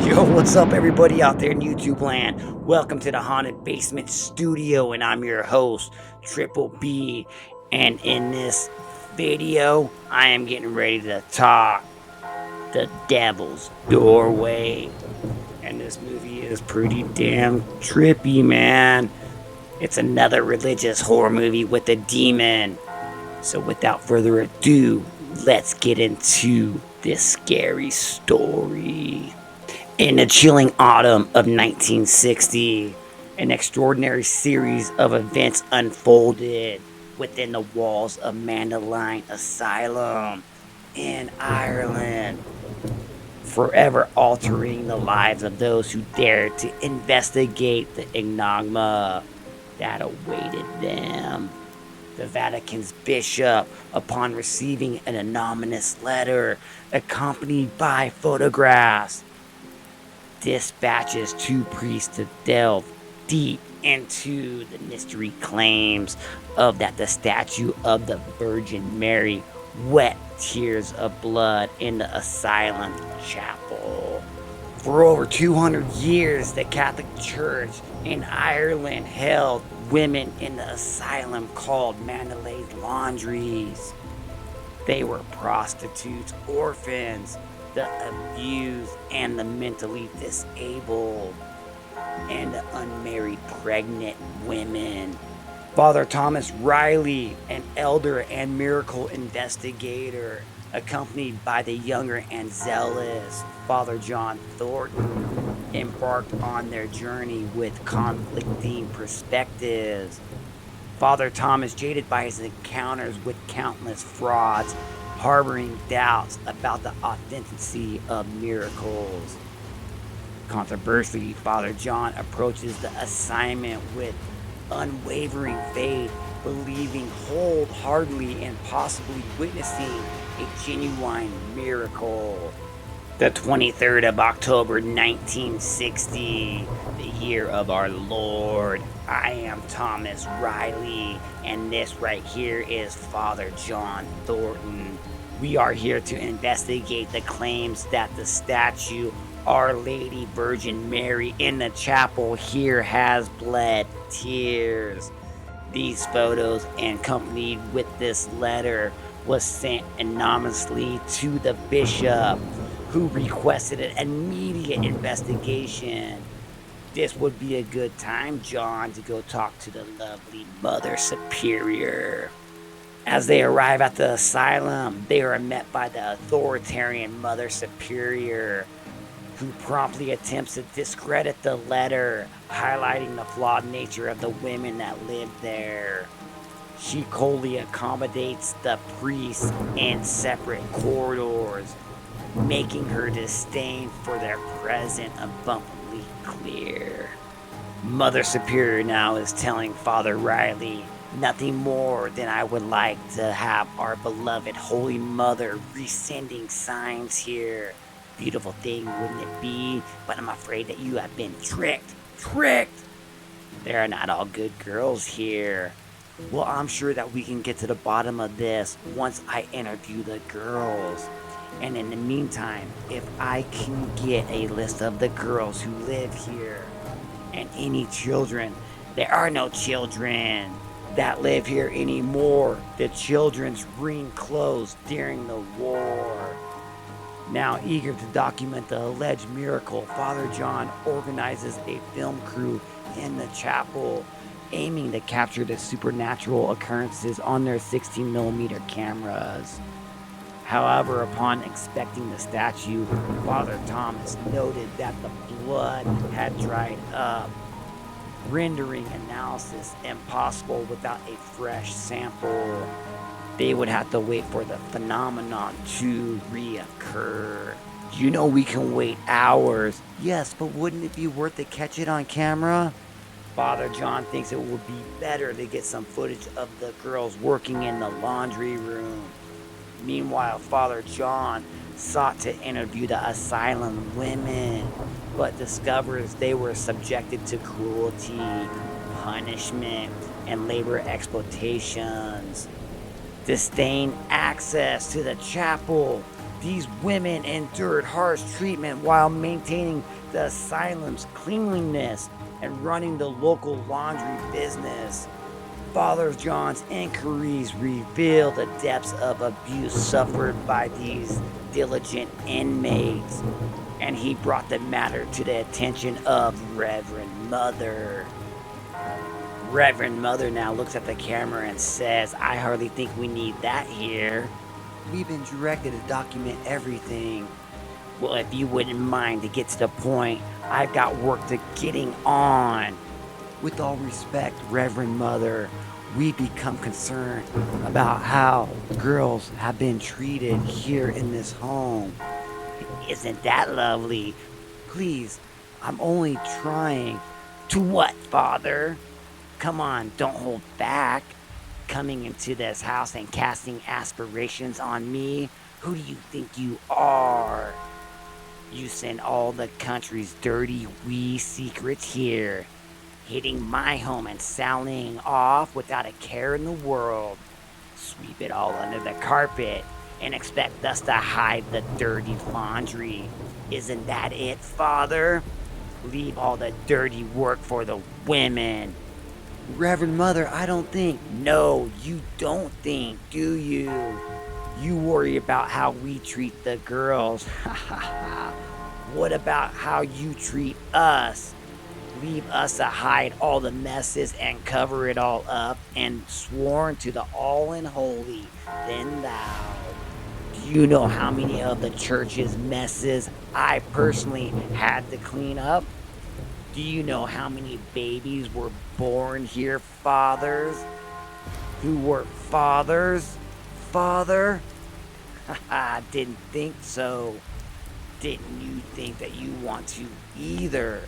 Yo, what's up, everybody out there in YouTube land? Welcome to the Haunted Basement Studio, and I'm your host, Triple B. And in this video, I am getting ready to talk The Devil's Doorway. And this movie is pretty damn trippy, man. It's another religious horror movie with a demon. So without further ado, let's get into this scary story. In the chilling autumn of 1960, an extraordinary series of events unfolded within the walls of Mandalay Asylum in Ireland, forever altering the lives of those who dared to investigate the enigma that awaited them. The Vatican's bishop, upon receiving an anonymous letter accompanied by photographs, dispatches two priests to delve deep into the mystery claims of that the statue of the Virgin Mary wet tears of blood in the asylum chapel. For over 200 years, the Catholic Church in Ireland held women in the asylum called Mandalay's laundries. They were prostitutes, orphans, the abused and the mentally disabled, and the unmarried pregnant women. Father Thomas Riley, an elder and miracle investigator, accompanied by the younger and zealous Father John Thornton, embarked on their journey with conflicting perspectives. Father Thomas, jaded by his encounters with countless frauds, harboring doubts about the authenticity of miracles. Controversially, Father John approaches the assignment with unwavering faith, believing wholeheartedly in possibly witnessing a genuine miracle. The 23rd of October 1960, the year of our Lord. I am Thomas Riley, and this right here is Father John Thornton. We are here to investigate the claims that the statue Our Lady Virgin Mary in the chapel here has bled tears. These photos, accompanied with this letter, was sent anonymously to the bishop, who requested an immediate investigation. This would be a good time, John, to go talk to the lovely Mother Superior. As they arrive at the asylum, they are met by the authoritarian Mother Superior, who promptly attempts to discredit the letter, highlighting the flawed nature of the women that lived there. She coldly accommodates the priests in separate corridors, making her disdain for their presence abundantly clear. Mother Superior now is telling Father Riley nothing more than I would like to have our beloved Holy Mother resending signs here. Beautiful thing, wouldn't it be? But I'm afraid that you have been tricked. There are not all good girls here. Well, I'm sure that we can get to the bottom of this once I interview the girls. And in the meantime, if I can get a list of the girls who live here and any children, there are no children that live here anymore. The children's ring closed during the war. Now eager to document the alleged miracle, Father John organizes a film crew in the chapel, aiming to capture the supernatural occurrences on their 16mm cameras. However, upon inspecting the statue, Father Thomas noted that the blood had dried up, rendering analysis impossible without a fresh sample. They would have to wait for the phenomenon to reoccur. You know, we can wait hours. Yes, but wouldn't it be worth to catch it on camera? Father John thinks it would be better to get some footage of the girls working in the laundry room. Meanwhile, Father John sought to interview the asylum women, but discovers they were subjected to cruelty, punishment, and labor exploitations. Disdain access to the chapel These women endured harsh treatment while maintaining the asylum's cleanliness and running the local laundry business. Father John's inquiries reveal the depths of abuse suffered by these diligent inmates, and he brought the matter to the attention of Reverend Mother. Reverend Mother now looks at the camera and says, "I hardly think we need that here. We've been directed to document everything." Well, if you wouldn't mind to get to the point, I've got work to getting on. With all respect, Reverend Mother, we become concerned about how girls have been treated here in this home. Isn't that lovely? Please, I'm only trying. To what, Father? Come on, don't hold back. Coming into this house and casting aspirations on me? Who do you think you are? You send all the country's dirty wee secrets here, hitting my home and sailing off without a care in the world. Sweep it all under the carpet and expect us to hide the dirty laundry. Isn't that it, Father? Leave all the dirty work for the women. Reverend Mother, I don't think. No, you don't think, do you? You worry about how we treat the girls. Ha ha ha. What about how you treat us? Leave us to hide all the messes and cover it all up, and sworn to the all and holy, then thou. Do you know how many of the church's messes I personally had to clean up? Do you know how many babies were born here, fathers? Who were fathers? Father? Haha, didn't think so. Didn't you think that you want to either?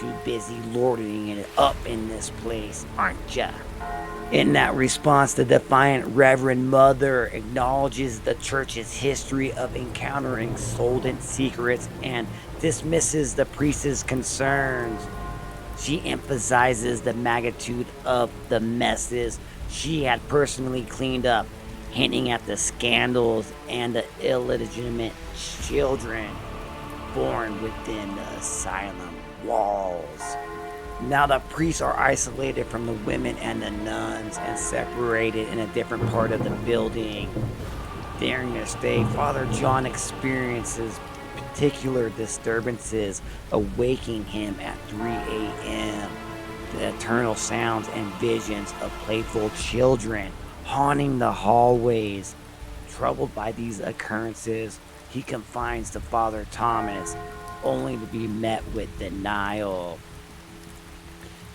Too busy lording it up in this place, aren't ya? In that response, the defiant Reverend Mother acknowledges the church's history of encountering stolen secrets and dismisses the priest's concerns. She emphasizes the magnitude of the messes she had personally cleaned up, hinting at the scandals and the illegitimate children born within the asylum walls. Now the priests are isolated from the women and the nuns and separated in a different part of the building. During their stay, Father John experiences particular disturbances, awaking him at 3 a.m. The eternal sounds and visions of playful children haunting the hallways. Troubled by these occurrences, he confides to Father Thomas, only to be met with denial.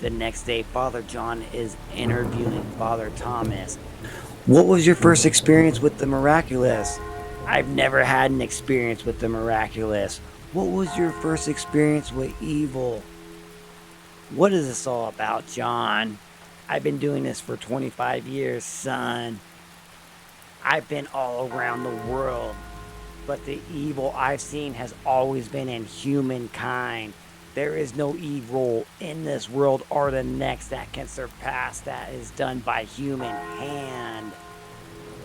The next day, Father John is interviewing Father Thomas. What was your first experience with the miraculous? I've never had an experience with the miraculous. What was your first experience with evil? What is this all about, John? I've been doing this for 25 years, son. I've been all around the world, but the evil I've seen has always been in humankind. There is no evil in this world or the next that can surpass that is done by human hand.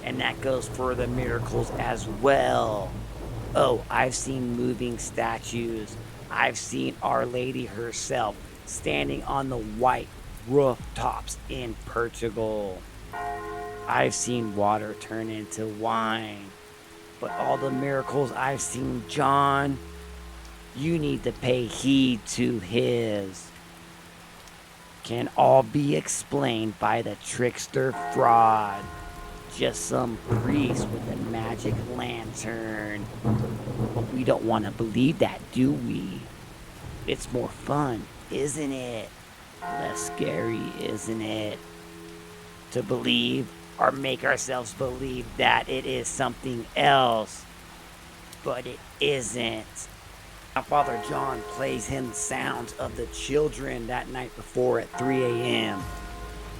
And that goes for the miracles as well. Oh, I've seen moving statues. I've seen Our Lady herself standing on the white rooftops in Portugal. I've seen water turn into wine. But all the miracles I've seen, John, you need to pay heed to his. Can all be explained by the trickster fraud. Just some priest with a magic lantern. But we don't want to believe that, do we? It's more fun, isn't it? Less scary, isn't it? To believe or make ourselves believe that it is something else. But it isn't. Now, Father John plays him sounds of the children that night before at 3 a.m.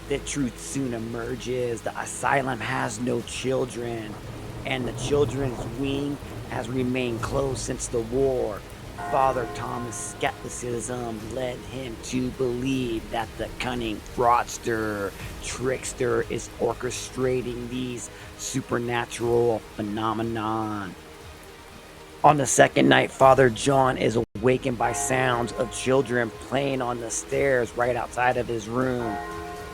The truth soon emerges. The asylum has no children, and the children's wing has remained closed since the war. Father Thomas' skepticism led him to believe that the cunning fraudster, trickster is orchestrating these supernatural phenomenon. On the second night, Father John is awakened by sounds of children playing on the stairs right outside of his room.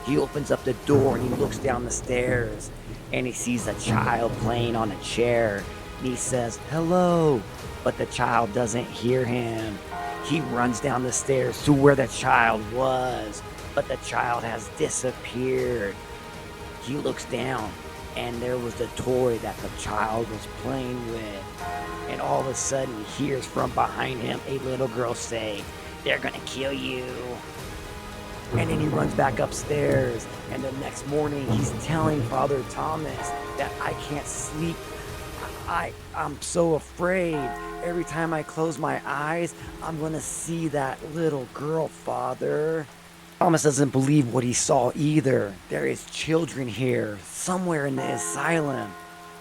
He opens up the door and he looks down the stairs and he sees a child playing on a chair. And he says, "Hello," but the child doesn't hear him. He runs down the stairs to where the child was, but the child has disappeared. He looks down and there was the toy that the child was playing with. And all of a sudden he hears from behind him a little girl say, "They're gonna kill you." And then he runs back upstairs, and the next morning he's telling Father Thomas that I can't sleep. I'm so afraid. Every time I close my eyes, I'm gonna see that little girl, Father. Thomas doesn't believe what he saw either. There is children here, somewhere in the asylum.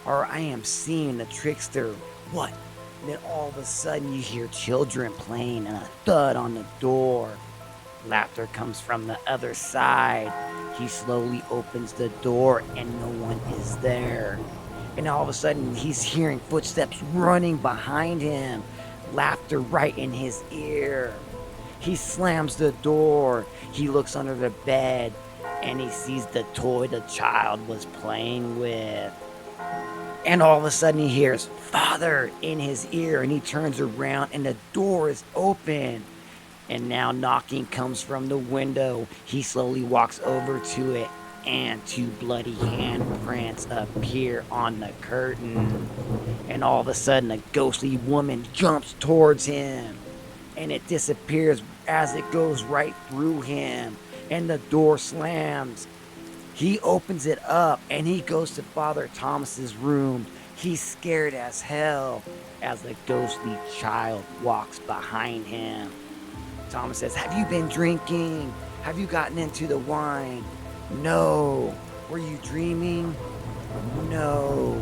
Or I am seeing the trickster. What? And then all of a sudden you hear children playing and a thud on the door. Laughter comes from the other side. He slowly opens the door and no one is there. And all of a sudden he's hearing footsteps running behind him. Laughter right in his ear. He slams the door. He looks under the bed and he sees the toy the child was playing with. And all of a sudden he hears "Father" in his ear and he turns around and the door is open. And now knocking comes from the window. He slowly walks over to it and two bloody handprints appear on the curtain. And all of a sudden a ghostly woman jumps towards him and it disappears as it goes right through him and the door slams. He opens it up and he goes to Father Thomas's room. He's scared as hell as the ghostly child walks behind him. Thomas says, "Have you been drinking? Have you gotten into the wine?" "No." "Were you dreaming?" "No."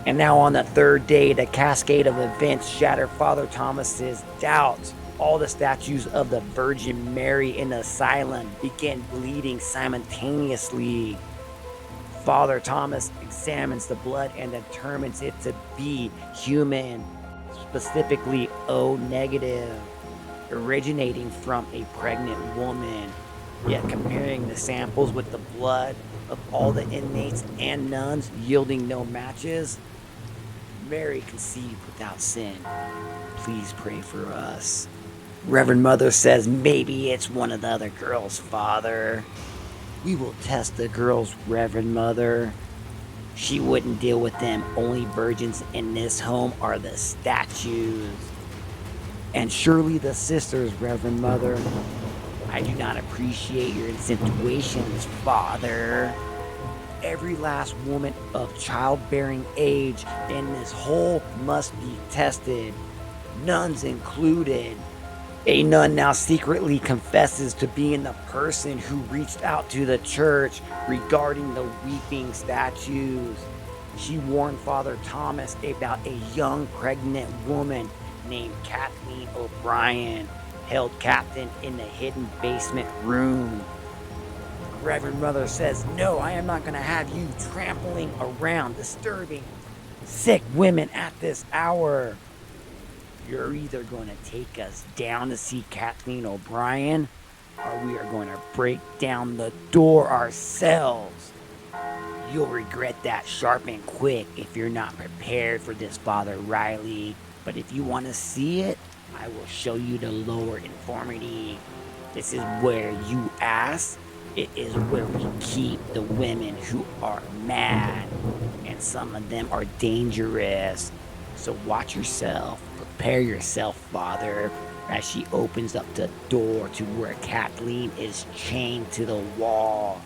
And now on the third day, the cascade of events shatter Father Thomas's doubts. All the statues of the Virgin Mary in the asylum begin bleeding simultaneously. Father Thomas examines the blood and determines it to be human, specifically O negative, originating from a pregnant woman. Yet comparing the samples with the blood of all the inmates and nuns yielding no matches, Mary conceived without sin. Please pray for us. Reverend Mother says maybe it's one of the other girls, Father. We will test the girls, Reverend Mother. She wouldn't deal with them. Only virgins in this home are the statues. And surely the sisters, Reverend Mother. I do not appreciate your insinuations, Father. Every last woman of childbearing age in this hole must be tested, nuns included. A nun now secretly confesses to being the person who reached out to the church regarding the weeping statues. She warned Father Thomas about a young pregnant woman named Kathleen O'Brien, held captive in the hidden basement room. Reverend Mother says, "No, I am not going to have you trampling around, disturbing sick women at this hour. You're either going to take us down to see Kathleen O'Brien, or we are going to break down the door ourselves. You'll regret that sharp and quick if you're not prepared for this, Father Riley. But if you want to see it, I will show you the lower infirmity. This is where you ask. It is where we keep the women who are mad, and some of them are dangerous. So watch yourself. Prepare yourself, Father," as she opens up the door to where Kathleen is chained to the wall.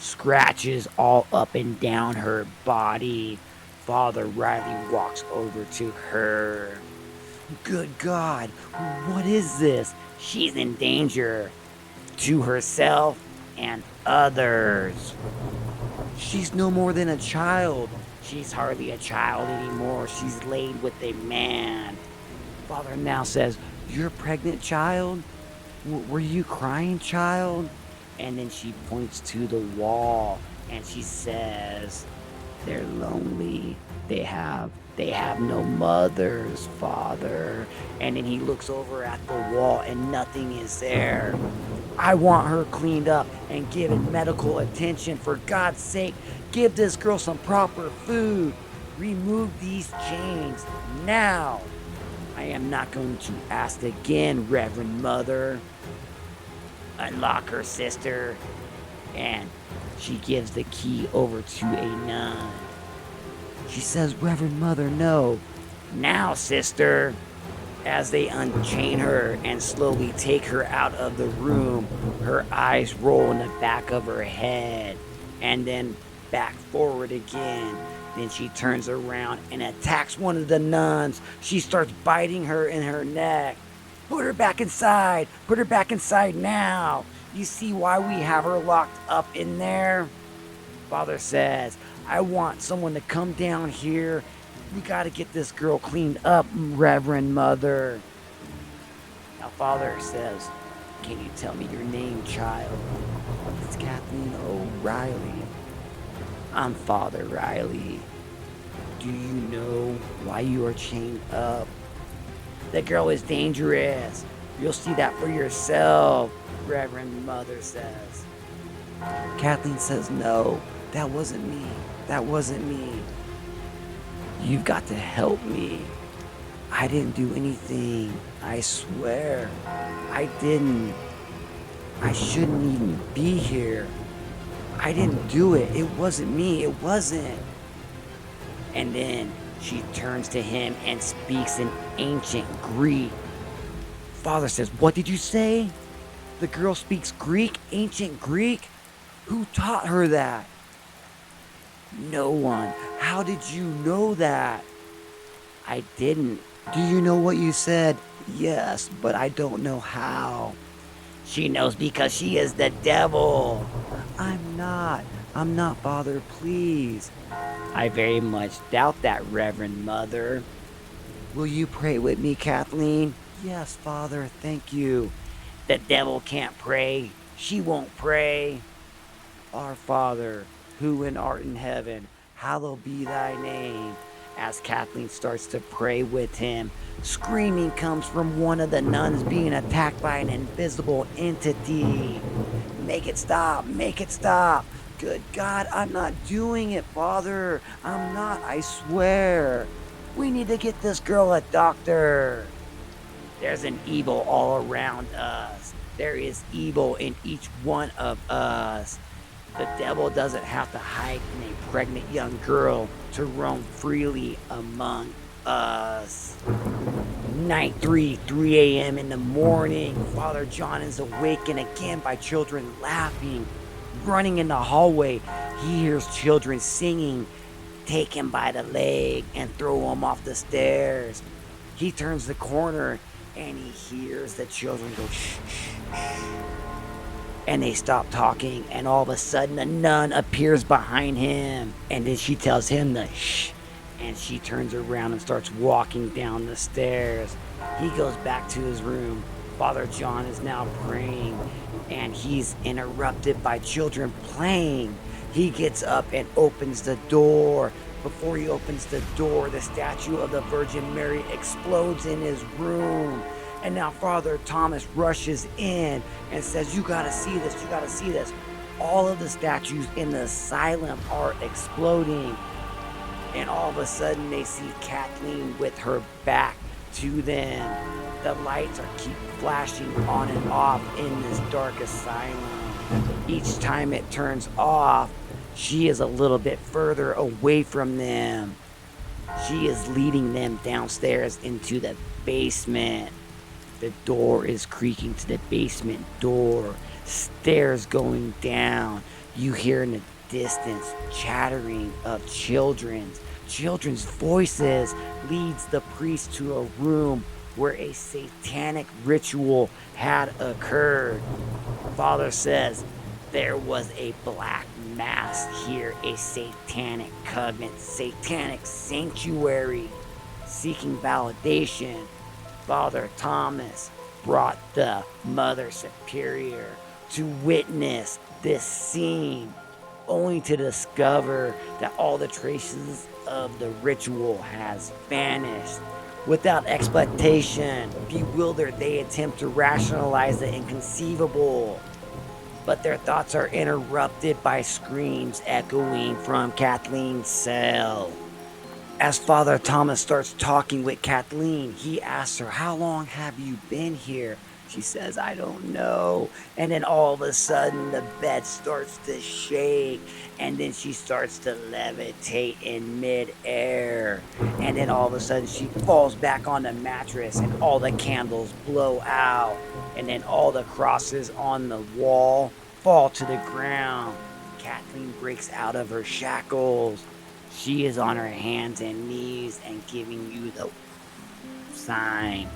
Scratches all up and down her body. Father Riley walks over to her. "Good God, what is this?" She's in danger. To herself and others. She's no more than a child. She's hardly a child anymore. She's laid with a man. Father now says, "You're a pregnant child? Were you crying, child?" And then she points to the wall and she says, "They're lonely. They have They have no mothers, Father. And then he looks over at the wall and nothing is there. I want her cleaned up and given medical attention. For God's sake, give this girl some proper food. Remove these chains now. I am not going to ask again, Reverend Mother. Unlock her, sister. And she gives the key over to a nun. She says, Reverend Mother, no. Now, sister. As they unchain her and slowly take her out of the room, her eyes roll in the back of her head and then back forward again. Then she turns around and attacks one of the nuns. She starts biting her in her neck. Put her back inside. Put her back inside now. You see why we have her locked up in there? Father says, I want someone to come down here. We gotta get this girl cleaned up, Reverend Mother. Now, Father says, can you tell me your name, child? It's Kathleen O'Reilly. I'm Father Riley. Do you know why you are chained up? The girl is dangerous. You'll see that for yourself, Reverend Mother says. Kathleen says, no, that wasn't me. That wasn't me. You've got to help me. I didn't do anything. I swear. I didn't. I shouldn't even be here. I didn't do it. It wasn't me. It wasn't. And then she turns to him and speaks in ancient Greek. Father says, what did you say? The girl speaks Greek? Ancient Greek? Who taught her that? No one. How did you know that? I didn't. Do you know what you said? Yes, but I don't know how. She knows because she is the devil. I'm not, Father, please. I very much doubt that, Reverend Mother. Will you pray with me, Kathleen? Yes, Father, thank you. The devil can't pray. She won't pray. Our Father, who art in heaven, hallowed be thy name. As Kathleen starts to pray with him, screaming comes from one of the nuns being attacked by an invisible entity. Make it stop, make it stop. Good God, I'm not doing it, Father. I'm not, I swear. We need to get this girl a doctor. There's an evil all around us. There is evil in each one of us. The devil doesn't have to hide in a pregnant young girl to roam freely among us. Night 3 a.m. in the morning. Father John is awakened again by children laughing. Running in the hallway, he hears children singing. Take him by the leg and throw him off the stairs. He turns the corner and he hears the children go shh, shh, shh. And they stop talking, and all of a sudden a nun appears behind him. And then she tells him to shh. And she turns around and starts walking down the stairs. He goes back to his room. Father John is now praying, and he's interrupted by children playing. He gets up and opens the door. Before he opens the door, the statue of the Virgin Mary explodes in his room. And now Father Thomas rushes in and says, you gotta see this, you gotta see this. All of the statues in the asylum are exploding. And all of a sudden they see Kathleen with her back to them. The lights keep flashing on and off in this dark asylum. Each time it turns off, she is a little bit further away from them. She is leading them downstairs into the basement. The door is creaking to the basement door. Stairs going down. You hear in the distance chattering of children's voices. Leads the priest to a room where a satanic ritual had occurred. Father says there was a black mass here, a satanic covenant, satanic sanctuary seeking validation. Father Thomas brought the Mother Superior to witness this scene, only to discover that all the traces of the ritual has vanished. Without expectation, bewildered, they attempt to rationalize the inconceivable. But their thoughts are interrupted by screams echoing from Kathleen's cell. As Father Thomas starts talking with Kathleen, he asks her, "How long have you been here?" She says, "I don't know." And then all of a sudden, the bed starts to shake. And then she starts to levitate in midair. And then all of a sudden, she falls back on the mattress, and all the candles blow out. And then all the crosses on the wall fall to the ground. Kathleen breaks out of her shackles. She is on her hands and knees and giving you the sign.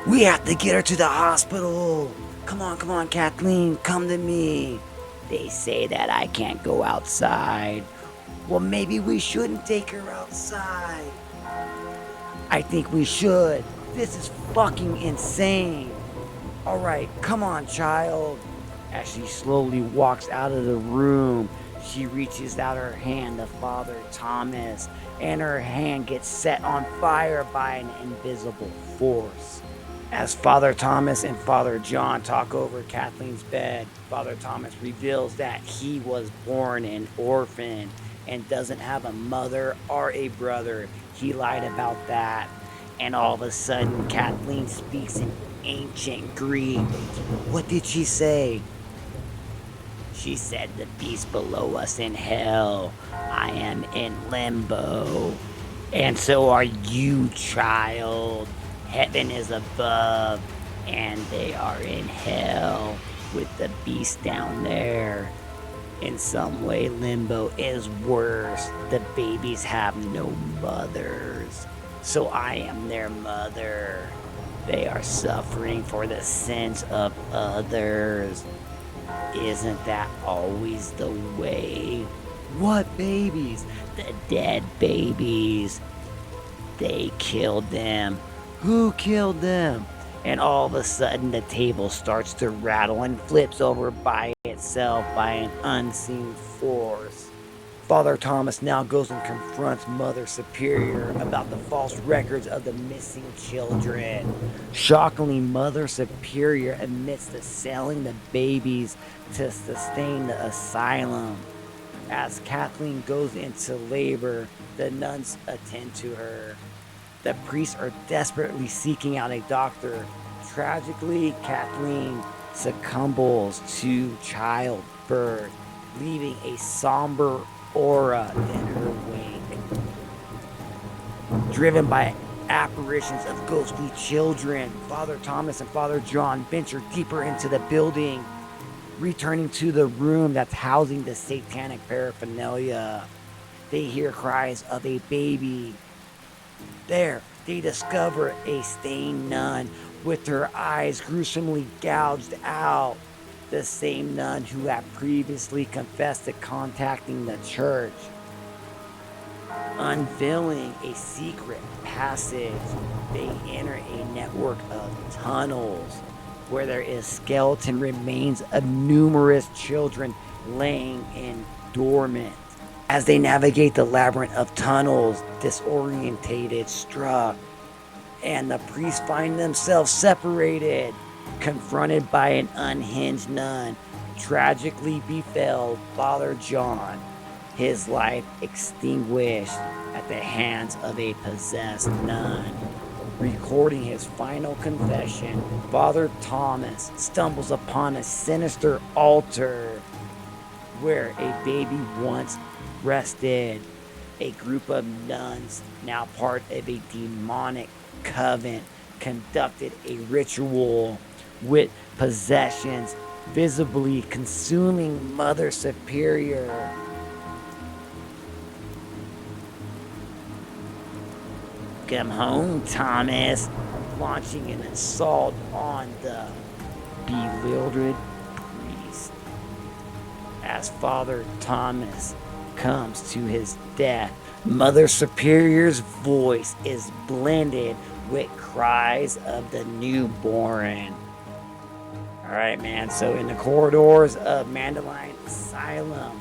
"We have to get her to the hospital. Come on, Kathleen, come to me." They say that I can't go outside. Well, maybe we shouldn't take her outside. I think we should. This is fucking insane. All right, come on, child. As she slowly walks out of the room, she reaches out her hand to Father Thomas, and her hand gets set on fire by an invisible force. As Father Thomas and Father John talk over Kathleen's bed, Father Thomas reveals that he was born an orphan and doesn't have a mother or a brother. He lied about that. And all of a sudden, Kathleen speaks in ancient Greek. What did she say? She said, "The beast below us in hell. I am in limbo. And so are you, child. Heaven is above, and they are in hell with the beast down there. In some way, limbo is worse. The babies have no mothers. So I am their mother. They are suffering for the sins of others. Isn't that always the way?" "What babies?" "The dead babies. They killed them." "Who killed them?" And all of a sudden, the table starts to rattle and flips over by itself by an unseen force. Father Thomas now goes and confronts Mother Superior about the false records of the missing children. Shockingly, Mother Superior admits to selling the babies to sustain the asylum. As Kathleen goes into labor, the nuns attend to her. The priests are desperately seeking out a doctor. Tragically, Kathleen succumbs to childbirth, leaving a somber aura in her wake. Driven by apparitions of ghostly children, Father Thomas and Father John venture deeper into the building, returning to the room that's housing the satanic paraphernalia. They hear cries of a baby. There, they discover a stained nun with her eyes gruesomely gouged out. The same nun who had previously confessed to contacting the church. Unveiling a secret passage, they enter a network of tunnels where there is skeleton remains of numerous children laying in dormant. As they navigate the labyrinth of tunnels, disorientated, struck, and the priests find themselves separated, confronted by an unhinged nun. Tragically befell Father John, his life extinguished at the hands of a possessed nun. Recording his final confession, Father Thomas stumbles upon a sinister altar where a baby once rested. A group of nuns, now part of a demonic coven, conducted a ritual with possessions visibly consuming Mother Superior. "Come home, Thomas," launching an assault on the bewildered priest. As Father Thomas comes to his death, Mother Superior's voice is blended with cries of the newborn. Alright, man, so in the corridors of Mandalay Asylum,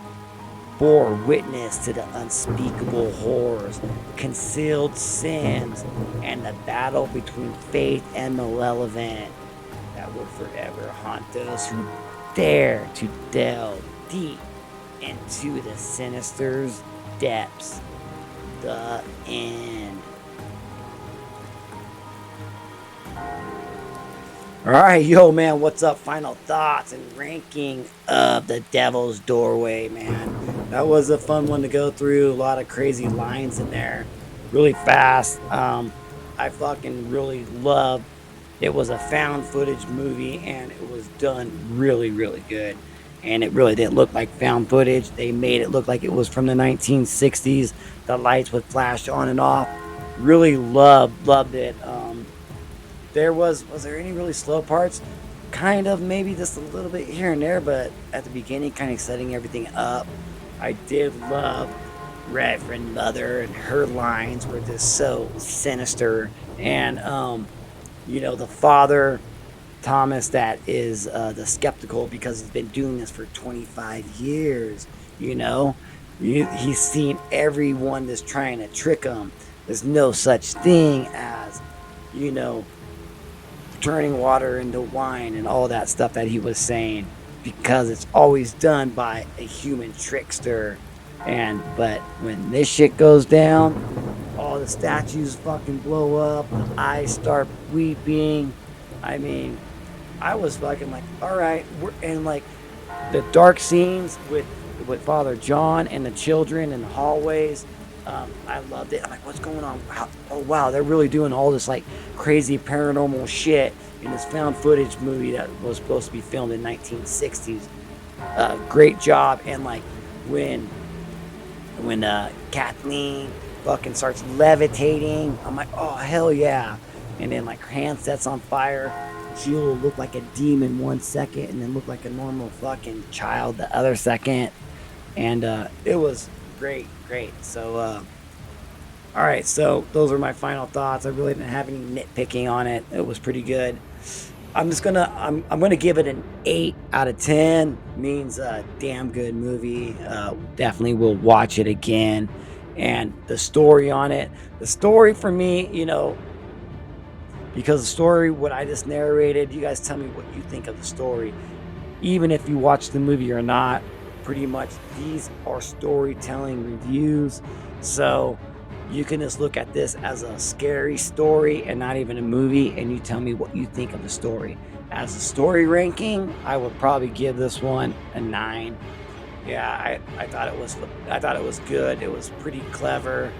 bore witness to the unspeakable horrors, concealed sins, and the battle between faith and malevolence that will forever haunt those who dare to delve deep into the sinister's depths. The end. Alright, yo, man, what's up? Final thoughts and ranking of The Devil's Doorway, man. That was a fun one to go through. A lot of crazy lines in there. Really fast. I fucking really loved it. Was a found footage movie and it was done really, really good. And it really didn't look like found footage. They made it look like it was from the 1960s. The lights would flash on and off. Really loved it. There was there any really slow parts? Kind of, maybe just a little bit here and there, but at the beginning, kind of setting everything up. I did love Reverend Mother, and her lines were just so sinister. And the father Thomas, that is the skeptical, because he's been doing this for 25 years. You know, he's seen everyone that's trying to trick him. There's no such thing as, you know, turning water into wine and all that stuff that he was saying, because it's always done by a human trickster. But when this shit goes down, all the statues fucking blow up, the eyes start weeping. I mean, I was fucking like, all right, and like the dark scenes with Father John and the children in the hallways. I loved it. I'm like, what's going on? Oh wow, they're really doing all this like crazy paranormal shit in this found footage movie that was supposed to be filmed in 1960s. Great job. And like when Kathleen fucking starts levitating, I'm like, oh hell yeah. And then like her hand sets on fire. She'll look like a demon 1 second and then look like a normal fucking child the other second. And it was great. So all right, so those are my final thoughts. I really didn't have any nitpicking on it. It was pretty good. I'm gonna give it an 8 out of 10. Means a damn good movie. Definitely will watch it again. And the story on it, the story for me, because the story, what I just narrated, you guys tell me what you think of the story. Even if you watch the movie or not, pretty much these are storytelling reviews. So you can just look at this as a scary story and not even a movie, and you tell me what you think of the story. As a story ranking, I would probably give this one a 9. Yeah, I thought it was good. It was pretty clever.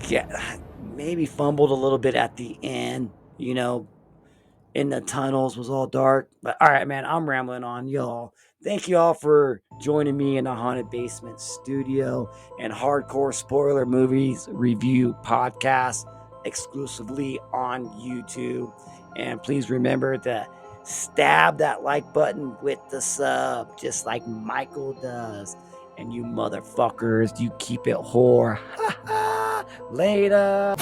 Yeah, maybe fumbled a little bit at the end, in the tunnels, was all dark. But all right, man, I'm rambling on, y'all. Thank you all for joining me in the Haunted Basement Studio and Hardcore Spoiler Movies Review Podcast, exclusively on YouTube. And please remember to stab that like button with the sub, just like Michael does. And you motherfuckers, you keep it whore. Later.